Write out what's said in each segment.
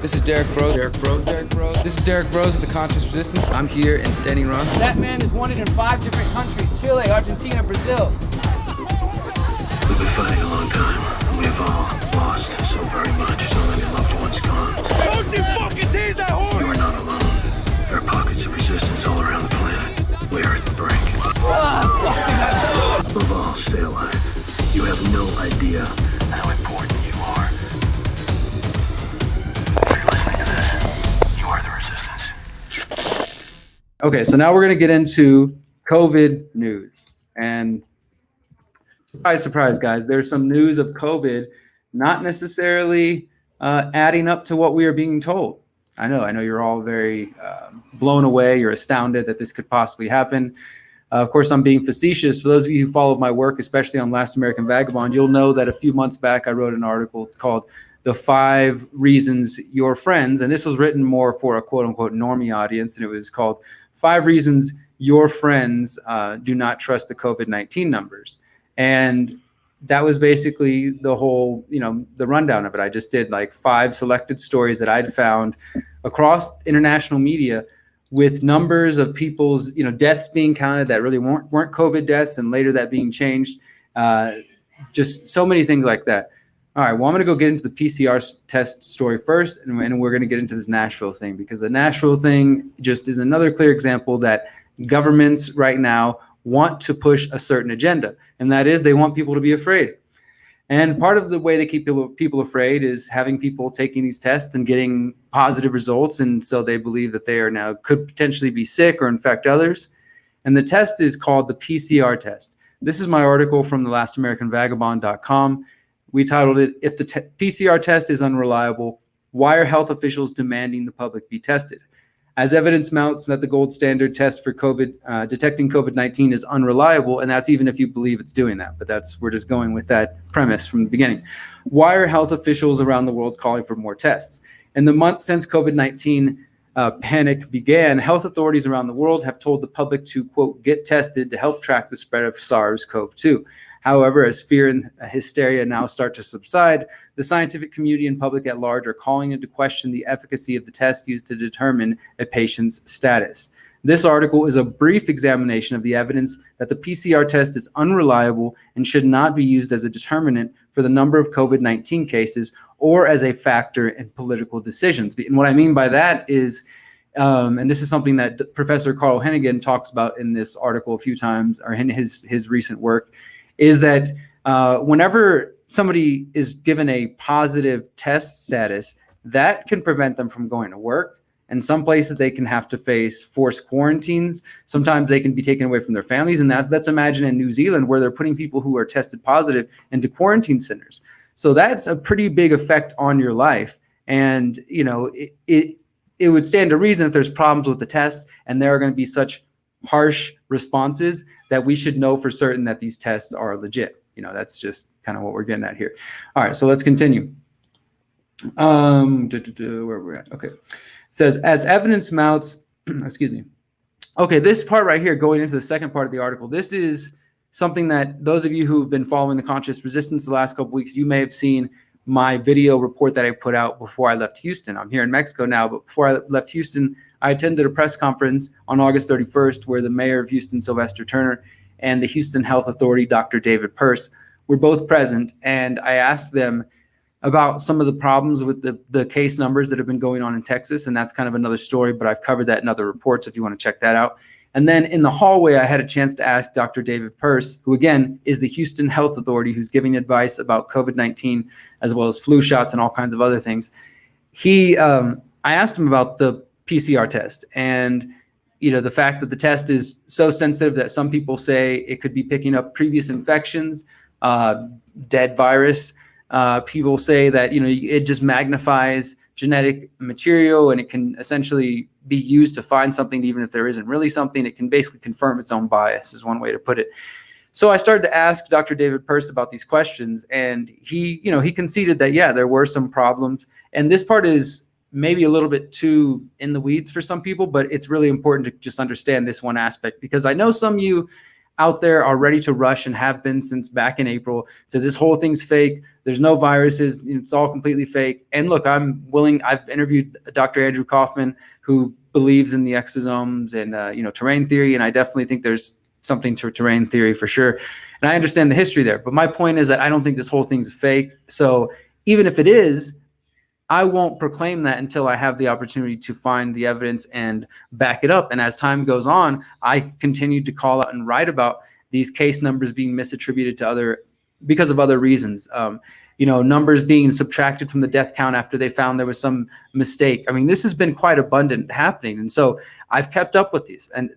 This is Derrick Broze. Derrick Broze. This is Derrick Broze of the Conscious Resistance. I'm here in Standing Rock. That man is wanted in 5 different countries: Chile, Argentina, Brazil. We've been fighting a long time. We've all lost so very much. So many loved ones gone. Don't you fucking tease that horse! You are not alone. There are pockets of resistance all around the planet. We are at the brink. Above all, stay alive. You have no idea how important you are. If you're listening to this, you are the resistance. Okay, so now we're going to get into COVID news. And surprise, guys, there's some news of COVID not necessarily adding up to what we are being told. I know you're all very blown away. You're astounded that this could possibly happen. Of course, I'm being facetious. For those of you who followed my work, especially on Last American Vagabond, you'll know that a few months back I wrote an article called The 5 Reasons Your Friends, and this was written more for a quote-unquote normie audience, and it was called 5 Reasons Your Friends Do Not Trust the COVID-19 Numbers. And that was basically the whole, the rundown of it. I just did like 5 selected stories that I'd found across international media with numbers of people's, deaths being counted that really weren't COVID deaths, and later that being changed. Just so many things like that. All right, well, I'm going to go get into the PCR test story first, and we're going to get into this Nashville thing, because the Nashville thing just is another clear example that governments right now want to push a certain agenda, and that is they want people to be afraid. And part of the way they keep people afraid is having people taking these tests and getting positive results, and so they believe that they are now could potentially be sick or infect others. And the test is called the PCR test. This is my article from the LastAmericanVagabond.com. We titled it, "If the PCR test is unreliable, why are health officials demanding the public be tested? As evidence mounts that the gold standard test for detecting COVID-19 is unreliable," and that's even if you believe it's doing that, but we're just going with that premise from the beginning. "Why are health officials around the world calling for more tests? In the months since COVID-19 panic began, health authorities around the world have told the public to, quote, get tested to help track the spread of SARS-CoV-2. However, as fear and hysteria now start to subside, the scientific community and public at large are calling into question the efficacy of the test used to determine a patient's status. This article is a brief examination of the evidence that the PCR test is unreliable and should not be used as a determinant for the number of COVID-19 cases or as a factor in political decisions." And what I mean by that is, and this is something that Professor Carl Hennigan talks about in this article a few times, or in his recent work, is that whenever somebody is given a positive test status, that can prevent them from going to work. In some places, they can have to face forced quarantines. Sometimes they can be taken away from their families. And let's imagine in New Zealand, where they're putting people who are tested positive into quarantine centers. So that's a pretty big effect on your life. And, it would stand to reason if there's problems with the test and there are going to be such harsh responses that we should know for certain that these tests are legit. That's just kind of what we're getting at here. All right, so let's continue. Where we're at. Okay. It says, as evidence mounts, excuse me. Okay, this part right here, going into the second part of the article, this is something that those of you who've been following the Conscious Resistance the last couple weeks, you may have seen my video report that I put out before I left Houston. I'm here in Mexico now, but before I left Houston, I attended a press conference on August 31st where the mayor of Houston, Sylvester Turner, and the Houston Health Authority, Dr. David Pearce, were both present. And I asked them about some of the problems with the case numbers that have been going on in Texas. And that's kind of another story, but I've covered that in other reports if you want to check that out. And then in the hallway, I had a chance to ask Dr. David Pearce, who again is the Houston Health Authority, who's giving advice about COVID-19 as well as flu shots and all kinds of other things. I asked him about the PCR test and the fact that the test is so sensitive that some people say it could be picking up previous infections, dead virus. People say that it just magnifies genetic material and it can essentially be used to find something even if there isn't really something. It can basically confirm its own bias, is one way to put it. So I started to ask Dr. David Pearce about these questions, and he conceded that there were some problems, and this part is maybe a little bit too in the weeds for some people, but it's really important to just understand this one aspect, because I know some of you out there are ready to rush and have been since back in April. So this whole thing's fake. There's no viruses. It's all completely fake. And look, I'm willing. I've interviewed Dr. Andrew Kaufman, who believes in the exosomes and terrain theory, and I definitely think there's something to terrain theory for sure. And I understand the history there. But my point is that I don't think this whole thing's fake. So even if it is, I won't proclaim that until I have the opportunity to find the evidence and back it up. And as time goes on, I continue to call out and write about these case numbers being misattributed to because of other reasons. Numbers being subtracted from the death count after they found there was some mistake. I mean, this has been quite abundant happening. And so I've kept up with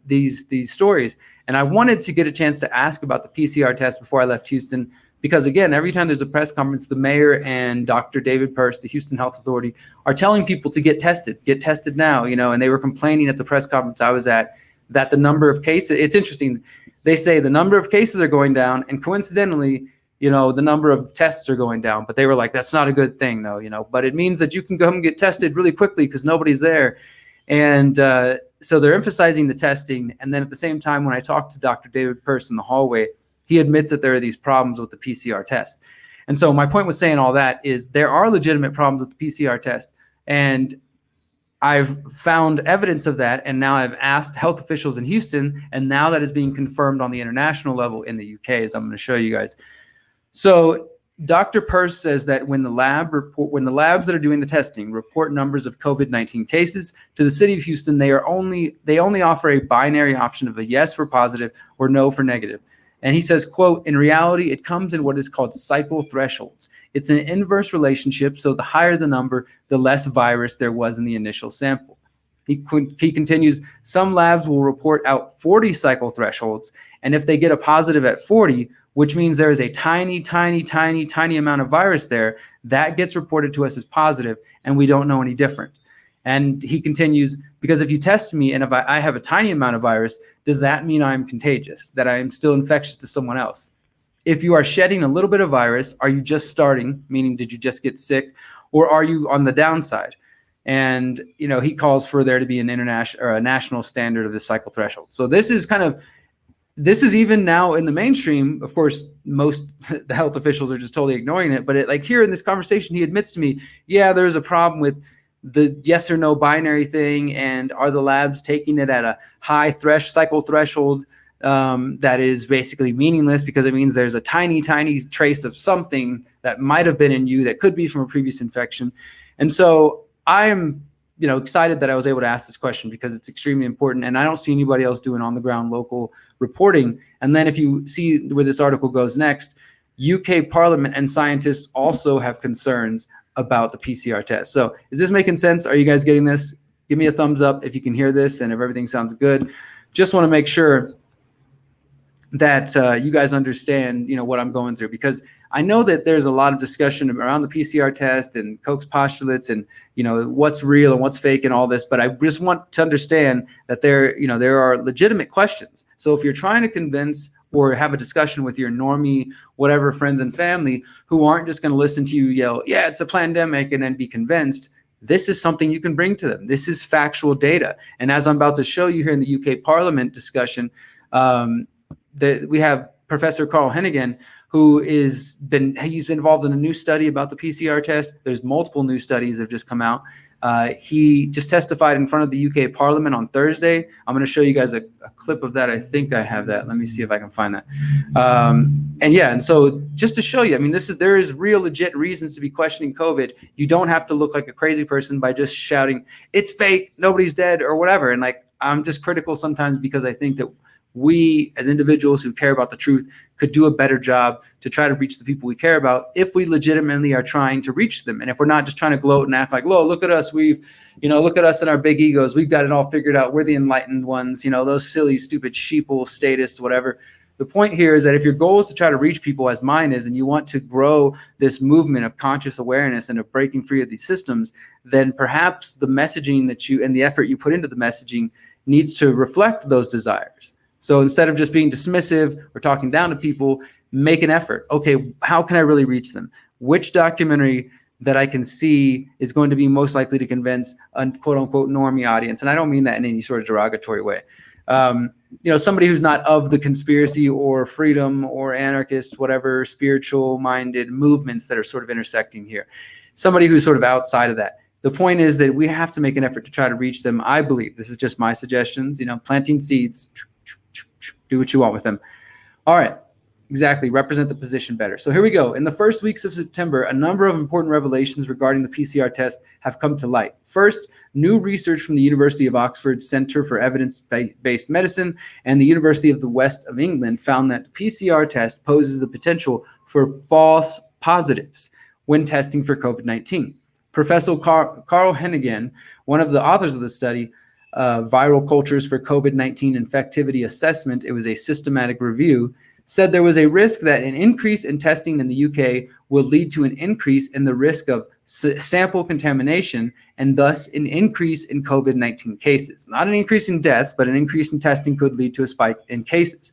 these stories. And I wanted to get a chance to ask about the PCR test before I left Houston. Because again, every time there's a press conference, the mayor and Dr. David Pearce, the Houston Health Authority, are telling people to get tested now, and they were complaining at the press conference I was at that the number of cases, it's interesting. They say the number of cases are going down, and coincidentally, the number of tests are going down, but they were like, that's not a good thing though, but it means that you can go and get tested really quickly because nobody's there. And so they're emphasizing the testing. And then at the same time, when I talked to Dr. David Pearce in the hallway, he admits that there are these problems with the PCR test. And so my point with saying all that is there are legitimate problems with the PCR test. And I've found evidence of that. And now I've asked health officials in Houston, and now that is being confirmed on the international level in the UK, as I'm going to show you guys. So Dr. Pearce says that when the labs that are doing the testing report numbers of COVID-19 cases to the city of Houston, they only offer a binary option of a yes for positive or no for negative. And he says, quote, in reality, it comes in what is called cycle thresholds. It's an inverse relationship. So the higher the number, the less virus there was in the initial sample. He continues, some labs will report out 40 cycle thresholds. And if they get a positive at 40, which means there is a tiny, tiny, tiny, tiny amount of virus there, that gets reported to us as positive, and we don't know any different. And he continues, because if you test me and if I have a tiny amount of virus, does that mean I'm contagious, that I am still infectious to someone else? If you are shedding a little bit of virus, are you just starting, meaning did you just get sick, or are you on the downside? And, he calls for there to be an international or a national standard of the cycle threshold. So this is even now in the mainstream. Of course, most the health officials are just totally ignoring it. But here in this conversation, he admits to me, yeah, there's a problem with the yes or no binary thing. And are the labs taking it at a high cycle threshold that is basically meaningless because it means there's a tiny, tiny trace of something that might have been in you that could be from a previous infection. And so I'm excited that I was able to ask this question because it's extremely important. And I don't see anybody else doing on the ground local reporting. And then if you see where this article goes next, UK Parliament and scientists also have concerns about the PCR test. So is this making sense? Are you guys getting this? Give me a thumbs up if you can hear this and if everything sounds good. Just want to make sure that you guys understand, what I'm going through, because I know that there's a lot of discussion around the PCR test and Koch's postulates and, what's real and what's fake and all this. But I just want to understand that there are legitimate questions. So if you're trying to convince or have a discussion with your normie, whatever, friends and family who aren't just going to listen to you yell, yeah, it's a pandemic, and then be convinced, this is something you can bring to them. This is factual data. And as I'm about to show you here in the UK Parliament discussion, we have Professor Carl Hennigan, he's been involved in a new study about the PCR test. There's multiple new studies that have just come out. He just testified in front of the UK Parliament on Thursday. I'm going to show you guys a clip of that. I think I have that. Let me see if I can find that. And so just to show you, there is real legit reasons to be questioning COVID. You don't have to look like a crazy person by just shouting, it's fake, nobody's dead, or whatever. And I'm just critical sometimes because I think that we as individuals who care about the truth could do a better job to try to reach the people we care about if we legitimately are trying to reach them. And if we're not just trying to gloat and act like, look at us, look at us and our big egos, we've got it all figured out, we're the enlightened ones, those silly, stupid, sheeple, statists, whatever. The point here is that if your goal is to try to reach people as mine is, and you want to grow this movement of conscious awareness and of breaking free of these systems, then perhaps the messaging and the effort you put into the messaging needs to reflect those desires. So instead of just being dismissive or talking down to people, make an effort. Okay, how can I really reach them? Which documentary that I can see is going to be most likely to convince a quote unquote normie audience? And I don't mean that in any sort of derogatory way. somebody who's not of the conspiracy or freedom or anarchist, whatever spiritual minded movements that are sort of intersecting here. Somebody who's sort of outside of that. The point is that we have to make an effort to try to reach them. I believe, this is just my suggestions, planting seeds, do what you want with them. All right. Exactly. Represent the position better. So here we go. In the first weeks of September, a number of important revelations regarding the PCR test have come to light. First, new research from the University of Oxford's Centre for Evidence-Based Medicine and the University of the West of England found that the PCR test poses the potential for false positives when testing for COVID-19. Professor Carl Hennigan, one of the authors of the study, Viral Cultures for COVID-19 Infectivity Assessment, it was a systematic review, said there was a risk that an increase in testing in the UK will lead to an increase in the risk of sample contamination and thus an increase in COVID-19 cases. Not an increase in deaths, but an increase in testing could lead to a spike in cases.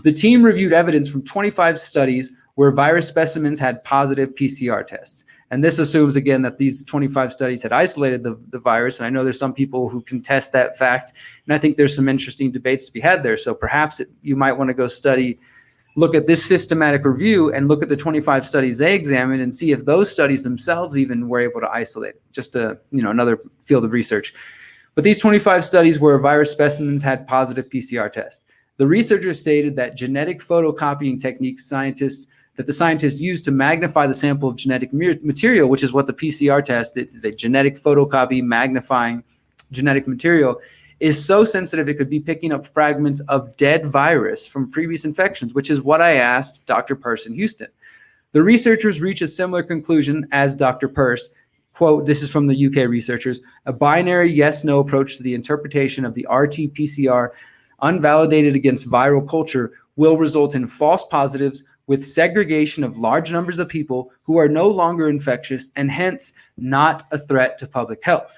The team reviewed evidence from 25 studies where virus specimens had positive PCR tests. And this assumes, again, that these 25 studies had isolated the virus. And I know there's some people who contest that fact. And I think there's some interesting debates to be had there. So perhaps you might want to go look at this systematic review and look at the 25 studies they examined and see if those studies themselves even were able to isolate it. Just another field of research. But these 25 studies where virus specimens had positive PCR tests. The researchers stated that genetic photocopying techniques the scientists use to magnify the sample of genetic material, which is what the PCR test is, a genetic photocopy magnifying genetic material, is so sensitive it could be picking up fragments of dead virus from previous infections, which is what I asked Dr. Pearce in Houston. The researchers reach a similar conclusion as Dr. Pearce. Quote, this is from the UK researchers, a binary yes-no approach to the interpretation of the RT-PCR unvalidated against viral culture will result in false positives with segregation of large numbers of people who are no longer infectious and hence not a threat to public health.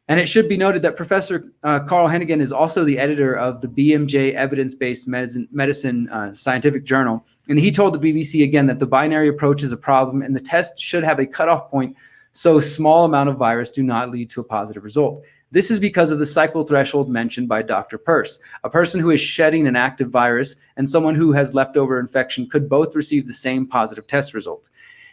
And it should be noted that Professor Carl Hennigan is also the editor of the BMJ Evidence-Based Medicine Scientific Journal. And he told the BBC again that the binary approach is a problem and the test should have a cutoff point so small amount of virus do not lead to a positive result. This is because of the cycle threshold mentioned by Dr. Pearce. A person who is shedding an active virus and someone who has leftover infection could both receive the same positive test result.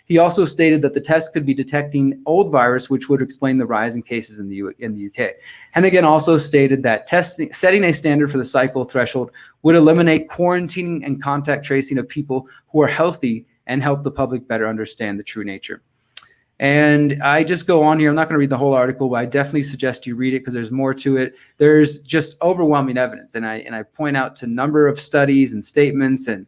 He also stated that the test could be detecting old virus, which would explain the rise in cases in the UK. Hennigan also stated that setting a standard for the cycle threshold would eliminate quarantining and contact tracing of people who are healthy and help the public better understand the true nature. And I just go on here. I'm not going to read the whole article, but I definitely suggest you read it because there's more to it. There's just overwhelming evidence. And I point out to a number of studies and statements and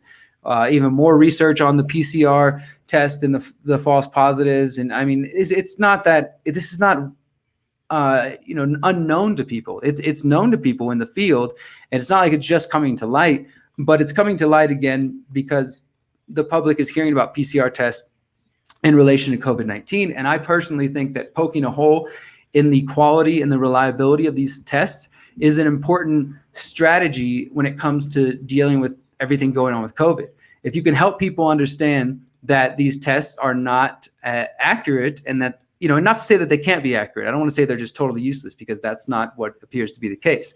even more research on the PCR test and the false positives. And I mean, it's not that this is not unknown to people. It's known to people in the field, and it's not like it's just coming to light, but it's coming to light again because the public is hearing about PCR tests in relation to COVID-19. And I personally think that poking a hole in the quality and the reliability of these tests is an important strategy when it comes to dealing with everything going on with COVID. If you can help people understand that these tests are not accurate and that, and not to say that they can't be accurate. I don't want to say they're just totally useless because that's not what appears to be the case,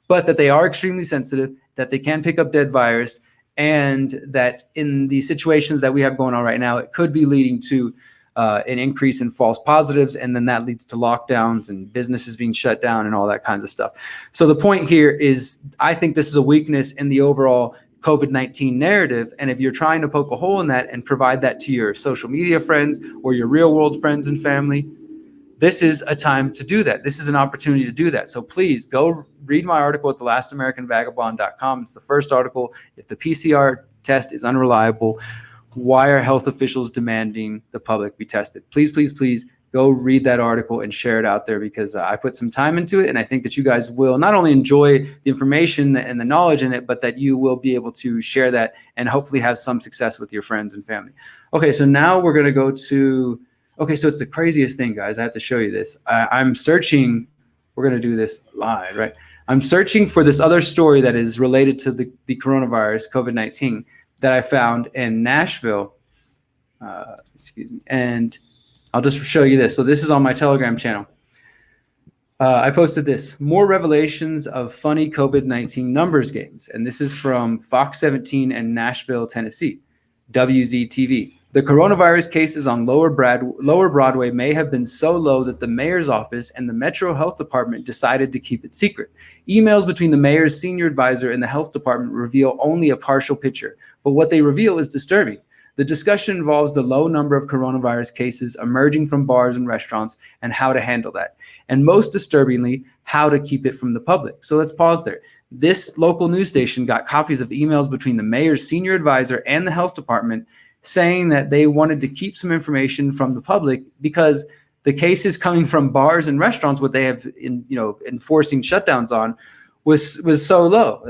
but that they are extremely sensitive, that they can pick up dead virus, and that in the situations that we have going on right now, it could be leading to an increase in false positives, and then that leads to lockdowns and businesses being shut down and all that kinds of stuff. So the point here is I think this is a weakness in the overall COVID-19 narrative, and if you're trying to poke a hole in that and provide that to your social media friends or your real world friends and family, this is a time to do that. This is an opportunity to do that. So please go read my article at thelastamericanvagabond.com. It's the first article. If the PCR test is unreliable, why are health officials demanding the public be tested? Please, please, please go read that article and share it out there because I put some time into it. And I think that you guys will not only enjoy the information and the knowledge in it, but that you will be able to share that and hopefully have some success with your friends and family. Okay, so now we're going to go to... Okay, so it's the craziest thing, guys. I have to show you this. I'm searching. We're going to do this live, right? I'm searching for this other story that is related to the coronavirus, COVID-19, that I found in Nashville. Excuse me. And I'll just show you this. So this is on my Telegram channel. I posted this, more revelations of funny COVID-19 numbers games. And this is from Fox 17 and Nashville, Tennessee, WZTV. The coronavirus cases on Lower Broadway may have been so low that the mayor's office and the Metro Health Department decided to keep it secret. Emails between the mayor's senior advisor and the health department reveal only a partial picture, but what they reveal is disturbing. The discussion involves the low number of coronavirus cases emerging from bars and restaurants and how to handle that. And most disturbingly, how to keep it from the public. So let's pause there. This local news station got copies of emails between the mayor's senior advisor and the health department saying that they wanted to keep some information from the public because the cases coming from bars and restaurants, what they have enforcing shutdowns on, was so low.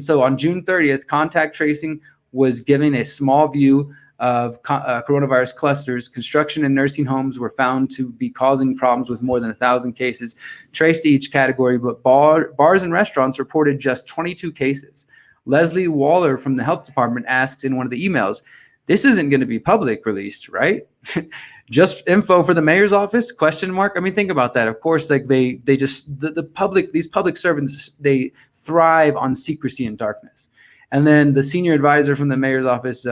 So on June 30th, contact tracing was giving a small view of coronavirus clusters. Construction and nursing homes were found to be causing problems with more than 1,000 cases traced to each category, but bars and restaurants reported just 22 cases. Leslie Waller from the health department asks in one of the emails, this isn't going to be public released, right? Just info for the mayor's office? Question mark. I mean, think about that. Of course, like they just the public, these public servants, they thrive on secrecy and darkness. And then the senior advisor from the mayor's office,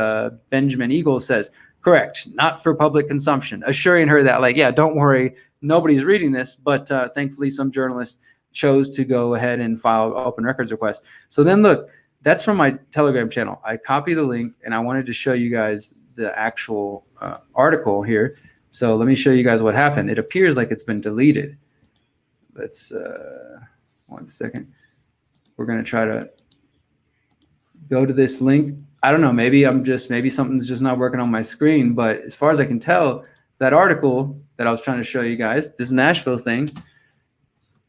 Benjamin Eagle, says, correct, not for public consumption, assuring her that, like, yeah, don't worry, nobody's reading this. But thankfully, some journalists chose to go ahead and file open records request. So then look, that's from my Telegram channel. I copied the link, and I wanted to show you guys the actual article here. So let me show you guys what happened. It appears like it's been deleted. Let's, 1 second. We're going to try to go to this link. I don't know, maybe something's just not working on my screen, but as far as I can tell, that article that I was trying to show you guys, this Nashville thing,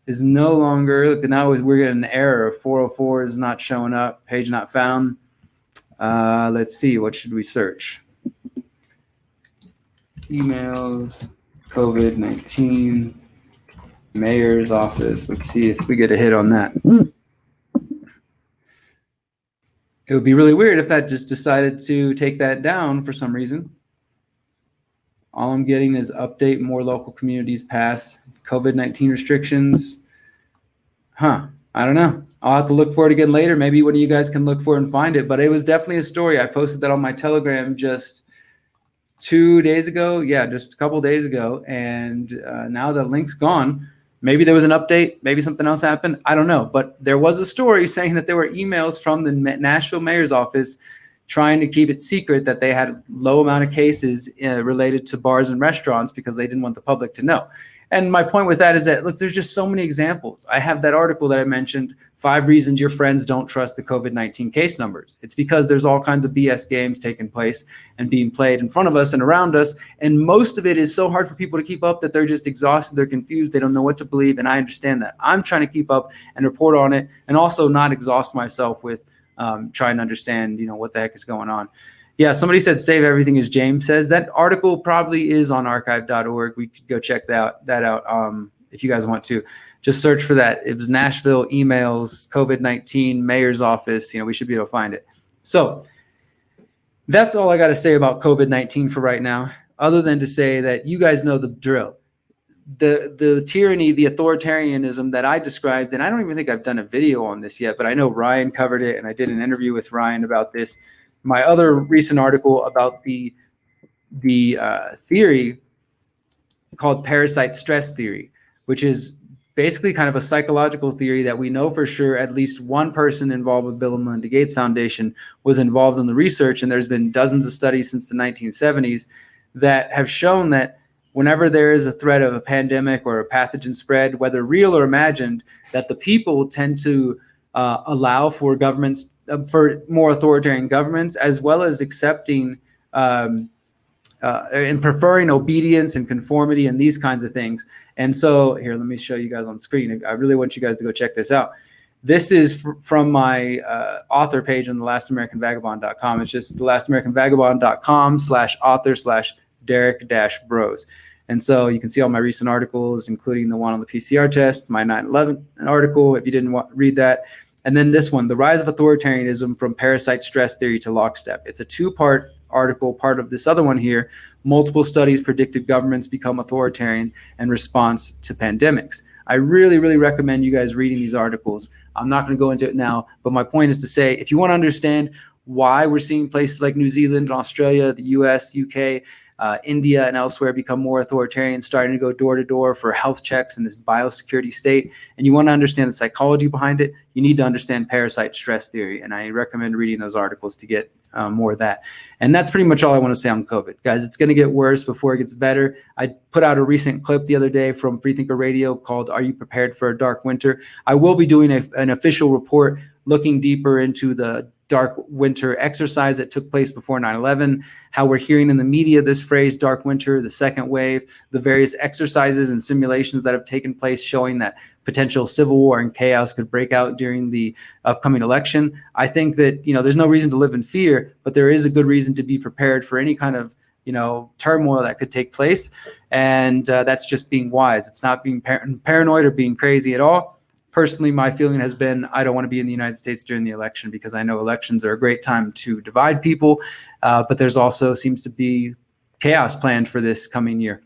is no longer, look, now we're getting an error of 404 is not showing up, page not found. Let's see, what should we search? Emails, COVID-19, mayor's office. Let's see if we get a hit on that. It would be really weird if that just decided to take that down for some reason. All I'm getting is update, more local communities pass COVID-19 restrictions. I don't know. I'll have to look for it again later. Maybe one of you guys can look for it and find it. But it was definitely a story. I posted that on my Telegram just 2 days ago. Yeah, just a couple days ago. And now the link's gone. Maybe there was an update. Maybe something else happened. I don't know. But there was a story saying that there were emails from the Nashville mayor's office trying to keep it secret that they had a low amount of cases related to bars and restaurants because they didn't want the public to know. And my point with that is that, look, there's just so many examples. I have that article that I mentioned, 5 reasons your friends don't trust the COVID-19 case numbers. It's because there's all kinds of BS games taking place and being played in front of us and around us. And most of it is so hard for people to keep up that they're just exhausted, they're confused, they don't know what to believe. And I understand that. I'm trying to keep up and report on it and also not exhaust myself with trying to understand, what the heck is going on. Yeah, somebody said save everything as James says. That article probably is on archive.org. We could go check that out if you guys want to. Just search for that. It was Nashville emails, COVID-19, mayor's office. We should be able to find it. So that's all I got to say about COVID-19 for right now, other than to say that you guys know the drill. The tyranny, the authoritarianism that I described, and I don't even think I've done a video on this yet, but I know Ryan covered it, and I did an interview with Ryan about this. My other recent article about the theory called parasite stress theory, which is basically kind of a psychological theory that we know for sure at least one person involved with Bill and Melinda Gates Foundation was involved in the research. And there's been dozens of studies since the 1970s that have shown that whenever there is a threat of a pandemic or a pathogen spread, whether real or imagined, that the people tend to allow for governments, for more authoritarian governments, as well as accepting and preferring obedience and conformity and these kinds of things. And so here, let me show you guys on screen. I really want you guys to go check this out. This is from my author page on thelastamericanvagabond.com. It's just thelastamericanvagabond.com/author/Derrick-Broze. And so you can see all my recent articles, including the one on the PCR test, my 9/11 article, if you didn't read that. And then this one, The Rise of Authoritarianism from Parasite Stress Theory to Lockstep. It's a 2-part article, part of this other one here. Multiple studies predicted governments become authoritarian in response to pandemics. I really, really recommend you guys reading these articles. I'm not going to go into it now, but my point is to say, if you want to understand why we're seeing places like New Zealand and Australia, the US, UK, India, and elsewhere become more authoritarian, starting to go door to door for health checks in this biosecurity state, and you want to understand the psychology behind it, you need to understand parasite stress theory. And I recommend reading those articles to get more of that. And that's pretty much all I want to say on COVID. Guys, it's going to get worse before it gets better. I put out a recent clip the other day from Freethinker Radio called "Are You Prepared for a Dark Winter?" I will be doing an official report looking deeper into the dark winter exercise that took place before 9/11, how we're hearing in the media this phrase dark winter, the second wave, the various exercises and simulations that have taken place showing that potential civil war and chaos could break out during the upcoming election. I think that, there's no reason to live in fear, but there is a good reason to be prepared for any kind of, turmoil that could take place. And that's just being wise. It's not being paranoid or being crazy at all. Personally, my feeling has been I don't want to be in the United States during the election because I know elections are a great time to divide people, but there's also seems to be chaos planned for this coming year.